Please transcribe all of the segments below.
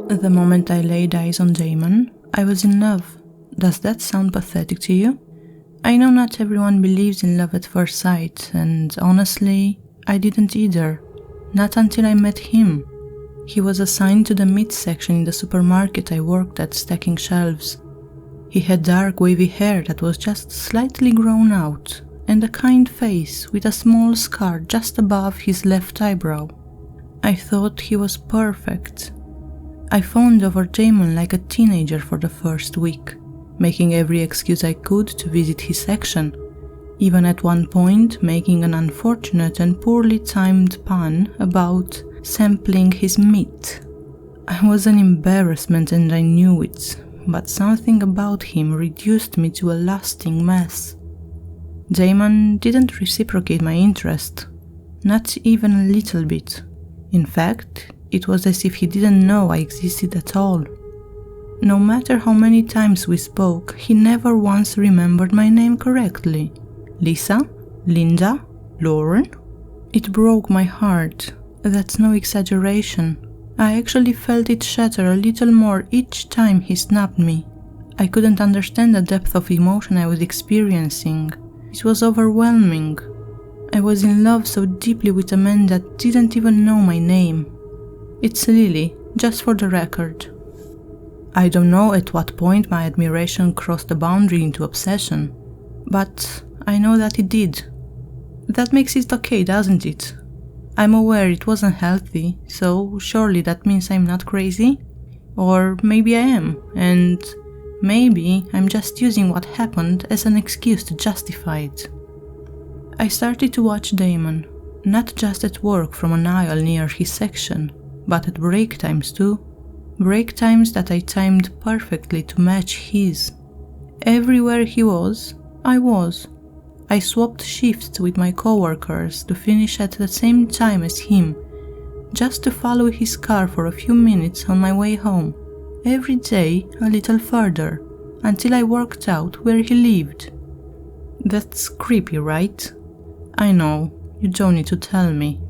The moment I laid eyes on Damon, I was in love. Does that sound pathetic to you? I know not everyone believes in love at first sight, and honestly, I didn't either. Not until I met him. He was assigned to the meat section in the supermarket I worked at, stacking shelves. He had dark wavy hair that was just slightly grown out, and a kind face with a small scar just above his left eyebrow. I thought he was perfect. I fawned over Damon like a teenager for the first week, making every excuse I could to visit his section, even at one point making an unfortunate and poorly timed pun about sampling his meat. I was an embarrassment and I knew it, but something about him reduced me to a lasting mess. Damon didn't reciprocate my interest, not even a little bit. In fact, it was as if he didn't know I existed at all. No matter how many times we spoke, he never once remembered my name correctly. Lisa? Linda? Lauren? It broke my heart. That's no exaggeration. I actually felt it shatter a little more each time he snapped me. I couldn't understand the depth of emotion I was experiencing. It was overwhelming. I was in love so deeply with a man that didn't even know my name. It's Lily, just for the record. I don't know at what point my admiration crossed the boundary into obsession, but I know that it did. That makes it okay, doesn't it? I'm aware it wasn't healthy, so surely that means I'm not crazy? Or maybe I am, and maybe I'm just using what happened as an excuse to justify it. I started to watch Damon, not just at work from an aisle near his section, but at break times too. Break times that I timed perfectly to match his. Everywhere he was, I was. I swapped shifts with my coworkers to finish at the same time as him, just to follow his car for a few minutes on my way home, every day a little further, until I worked out where he lived. That's creepy, right? I know, you don't need to tell me,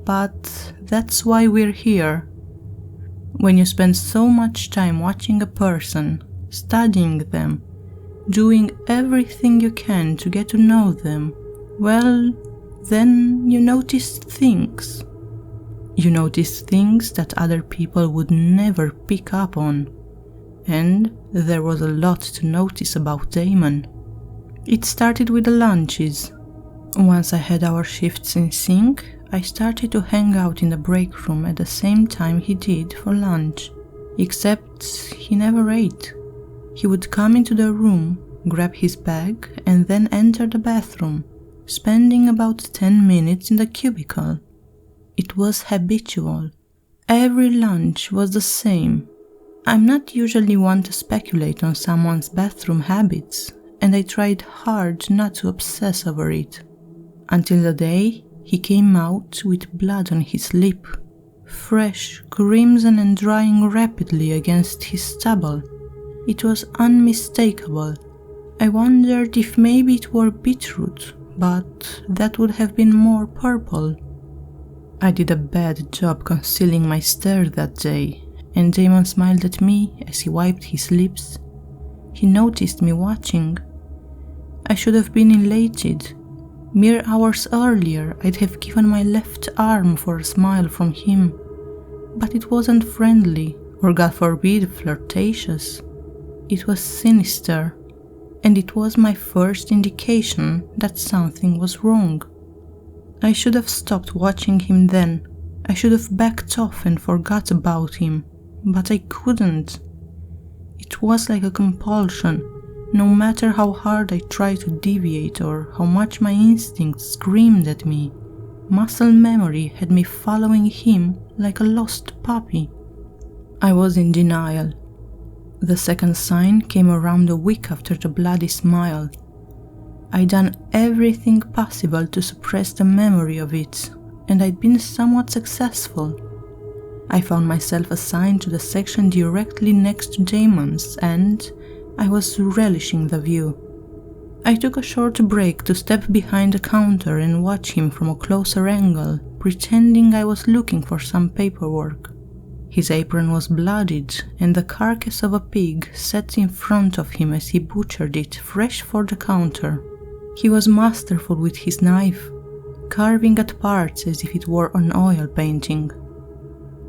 but that's why we're here. When you spend so much time watching a person, studying them, doing everything you can to get to know them, well, then you notice things. You notice things that other people would never pick up on. And there was a lot to notice about Damon. It started with the lunches. Once I had our shifts in sync, I started to hang out in the break room at the same time he did for lunch, except he never ate. He would come into the room, grab his bag, and then enter the bathroom, spending about 10 minutes in the cubicle. It was habitual. Every lunch was the same. I'm not usually one to speculate on someone's bathroom habits, and I tried hard not to obsess over it. Until the day he came out with blood on his lip, fresh, crimson and drying rapidly against his stubble. It was unmistakable. I wondered if maybe it were beetroot, but that would have been more purple. I did a bad job concealing my stare that day, and Damon smiled at me as he wiped his lips. He noticed me watching. I should have been elated. Mere hours earlier, I'd have given my left arm for a smile from him, but it wasn't friendly, or God forbid, flirtatious. It was sinister, and it was my first indication that something was wrong. I should have stopped watching him then. I should have backed off and forgot about him, but I couldn't. It was like a compulsion. No matter how hard I tried to deviate or how much my instincts screamed at me, muscle memory had me following him like a lost puppy. I was in denial. The second sign came around a week after the bloody smile. I'd done everything possible to suppress the memory of it, and I'd been somewhat successful. I found myself assigned to the section directly next to Damon's, and I was relishing the view. I took a short break to step behind the counter and watch him from a closer angle, pretending I was looking for some paperwork. His apron was bloodied, and the carcass of a pig sat in front of him as he butchered it fresh for the counter. He was masterful with his knife, carving at parts as if it were an oil painting.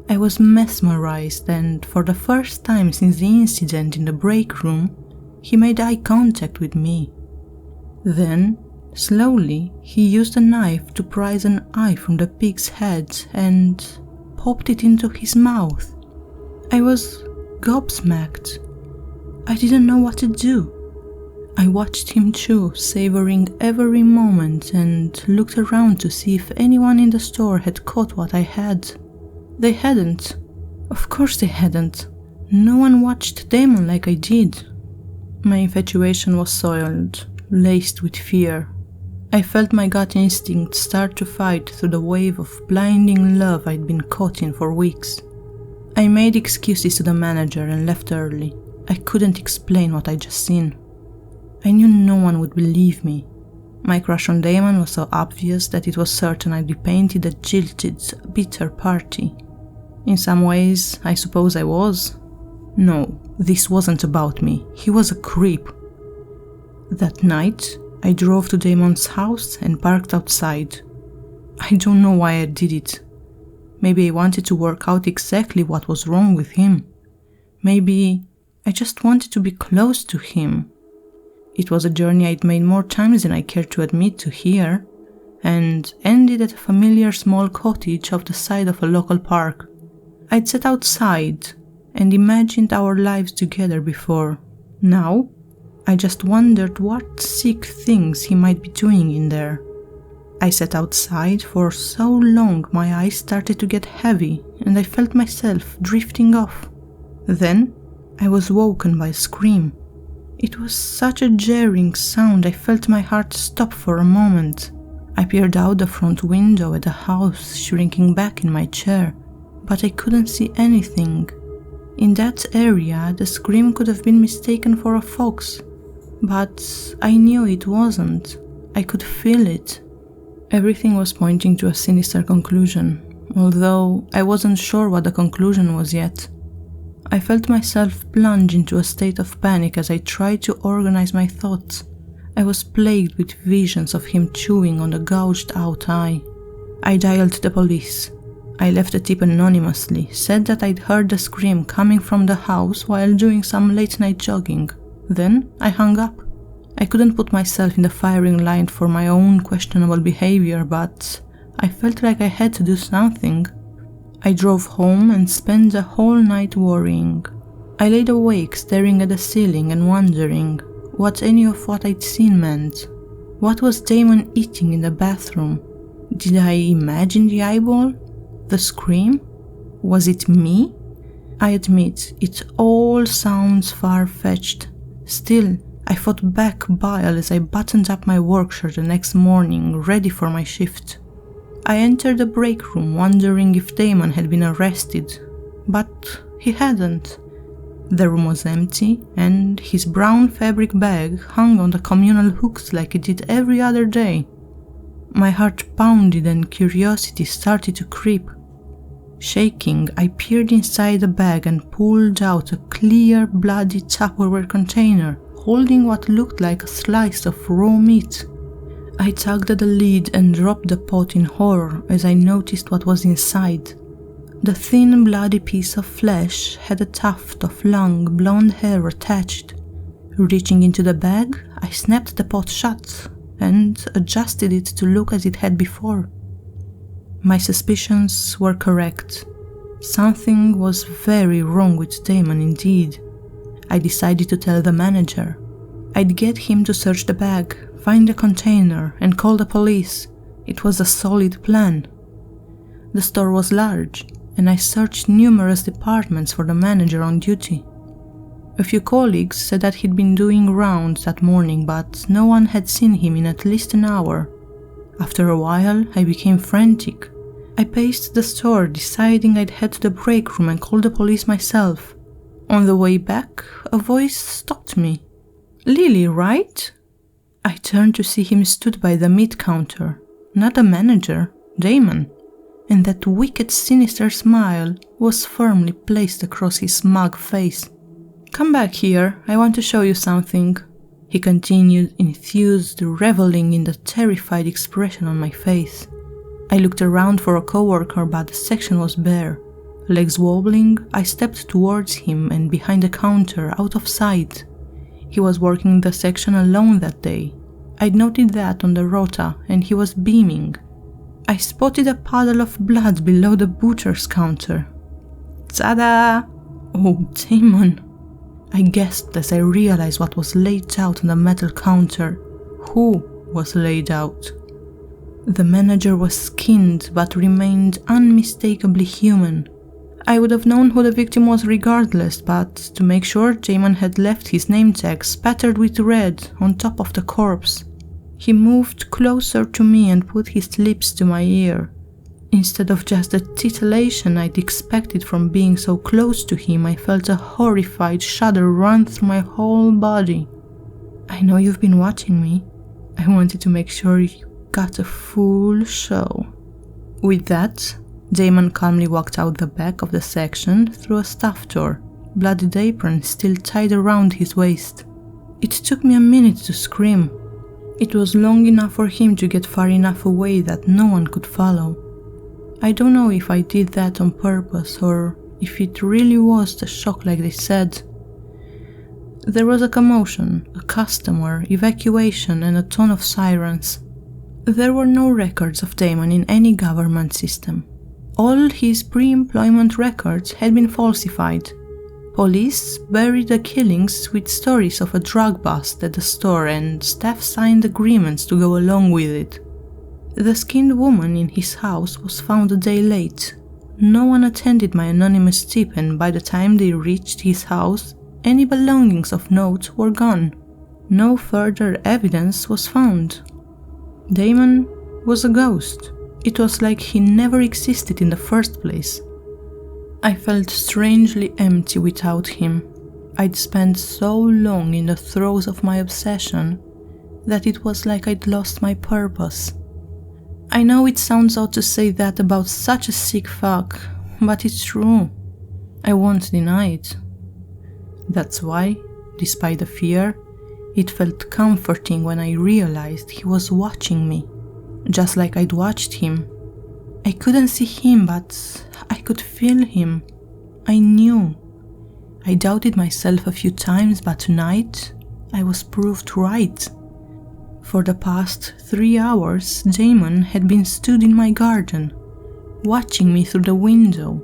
I was mesmerized, and for the first time since the incident in the break room, he made eye contact with me. Then, slowly, he used a knife to prise an eye from the pig's head and popped it into his mouth. I was gobsmacked. I didn't know what to do. I watched him chew, savoring every moment, and looked around to see if anyone in the store had caught what I had. They hadn't. Of course they hadn't. No one watched Damon like I did. My infatuation was soiled, laced with fear. I felt my gut instinct start to fight through the wave of blinding love I'd been caught in for weeks. I made excuses to the manager and left early. I couldn't explain what I'd just seen. I knew no one would believe me. My crush on Damon was so obvious that it was certain I'd be painted a jilted, bitter party. In some ways, I suppose I was. No, this wasn't about me. He was a creep. That night, I drove to Damon's house and parked outside. I don't know why I did it. Maybe I wanted to work out exactly what was wrong with him. Maybe I just wanted to be close to him. It was a journey I'd made more times than I cared to admit to here, and ended at a familiar small cottage off the side of a local park. I'd sat outside and imagined our lives together before. Now, I just wondered what sick things he might be doing in there. I sat outside for so long my eyes started to get heavy and I felt myself drifting off. Then I was woken by a scream. It was such a jarring sound I felt my heart stop for a moment. I peered out the front window at the house, shrinking back in my chair, but I couldn't see anything. In that area, the scream could have been mistaken for a fox, but I knew it wasn't. I could feel it. Everything was pointing to a sinister conclusion, although I wasn't sure what the conclusion was yet. I felt myself plunge into a state of panic as I tried to organize my thoughts. I was plagued with visions of him chewing on the gouged out eye. I dialed the police. I left a tip anonymously, said that I'd heard the scream coming from the house while doing some late-night jogging. Then I hung up. I couldn't put myself in the firing line for my own questionable behavior, but I felt like I had to do something. I drove home and spent the whole night worrying. I laid awake staring at the ceiling and wondering what any of what I'd seen meant. What was Damon eating in the bathroom? Did I imagine the eyeball? The scream? Was it me? I admit, it all sounds far-fetched. Still, I fought back bile as I buttoned up my work shirt the next morning, ready for my shift. I entered the break room wondering if Damon had been arrested, but he hadn't. The room was empty, and his brown fabric bag hung on the communal hooks like it did every other day. My heart pounded and curiosity started to creep. Shaking, I peered inside the bag and pulled out a clear, bloody Tupperware container holding what looked like a slice of raw meat. I tugged at the lid and dropped the pot in horror as I noticed what was inside. The thin, bloody piece of flesh had a tuft of long, blonde hair attached. Reaching into the bag, I snapped the pot shut and adjusted it to look as it had before. My suspicions were correct. Something was very wrong with Damon indeed. I decided to tell the manager. I'd get him to search the bag, find the container, and call the police. It was a solid plan. The store was large, and I searched numerous departments for the manager on duty. A few colleagues said that he'd been doing rounds that morning, but no one had seen him in at least an hour. After a while, I became frantic. I paced the store, deciding I'd head to the break room and call the police myself. On the way back, a voice stopped me. "Lily, right?" I turned to see him stood by the meat counter. Not the manager, Damon. and that wicked, sinister smile was firmly placed across his smug face. "Come back here, I want to show you something," he continued, enthused, reveling in the terrified expression on my face. I looked around for a coworker, but the section was bare. Legs wobbling, I stepped towards him and behind the counter, out of sight. He was working the section alone that day. I'd noted that on the rota, and he was beaming. I spotted a puddle of blood below the butcher's counter. "Ta-da! Oh, Damon!" I gasped as I realized what was laid out on the metal counter. Who was laid out? The manager was skinned but remained unmistakably human. I would have known who the victim was regardless, but to make sure, Damon had left his name tag spattered with red on top of the corpse. He moved closer to me and put his lips to my ear. Instead of just the titillation I'd expected from being so close to him, I felt a horrified shudder run through my whole body. "I know you've been watching me. I wanted to make sure you got a full show." With that, Damon calmly walked out the back of the section through a staff door, bloodied apron still tied around his waist. It took me a minute to scream. It was long enough for him to get far enough away that no one could follow. I don't know if I did that on purpose or if it really was the shock like they said. There was a commotion, a customer, evacuation, and a ton of sirens. There were no records of Damon in any government system. All his pre-employment records had been falsified. Police buried the killings with stories of a drug bust at the store, and staff signed agreements to go along with it. The skinned woman in his house was found a day late. No one attended my anonymous tip, and by the time they reached his house, any belongings of note were gone. No further evidence was found. Damon was a ghost. It was like he never existed in the first place. I felt strangely empty without him. I'd spent so long in the throes of my obsession that it was like I'd lost my purpose. I know it sounds odd to say that about such a sick fuck, but it's true. I won't deny it. That's why, despite the fear, it felt comforting when I realized he was watching me, just like I'd watched him. I couldn't see him, but I could feel him. I knew. I doubted myself a few times, but tonight I was proved right. For the past 3 hours, Damon had been stood in my garden, watching me through the window.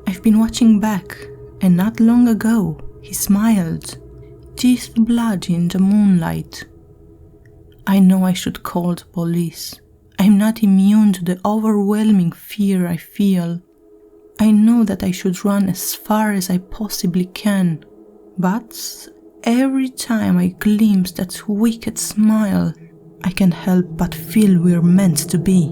I've been watching back, and not long ago, he smiled, teeth bloody in the moonlight. I know I should call the police. I'm not immune to the overwhelming fear I feel. I know that I should run as far as I possibly can, but every time I glimpse that wicked smile, I can't help but feel we're meant to be.